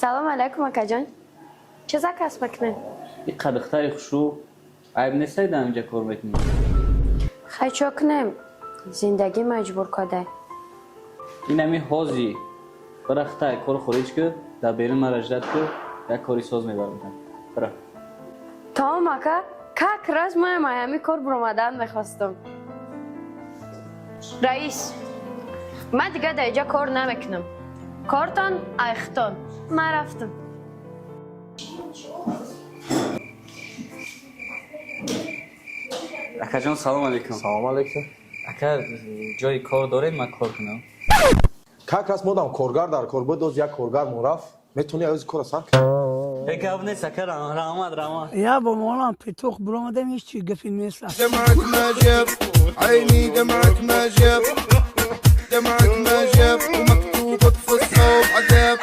سلام علیکم اکا جان. چه کس میکنین؟ این قدختری خوشرو عیب نیست در اینجا کار میکنی. خیلی چا کنیم زندگی مجبور کده. این همی حاضی برخته کار خورج که در بیرون مرجدت که یک کاری ساز میبرم برا تمام اکا که راز ما همی کار برامدن میخواستم. رئیس من دیگه در اینجا کار نمیکنم. کارتان ایختان. من رفتم. اکا جان سلام علیکم. سلام علیکم. اکا جای کار داره من کار کنم. Как раз модам коргар дар кор буд, як коргар мураф, метуни аз кора сар кунӣ? گپ نیست اکا رحمت يا ابو مولانا بتوخ برو دم هیچ چی گفت نیست. دمعك ما جاب عيني دمعك ما جاب دمعك ما جاب ومكتوبك في الصوب عذاب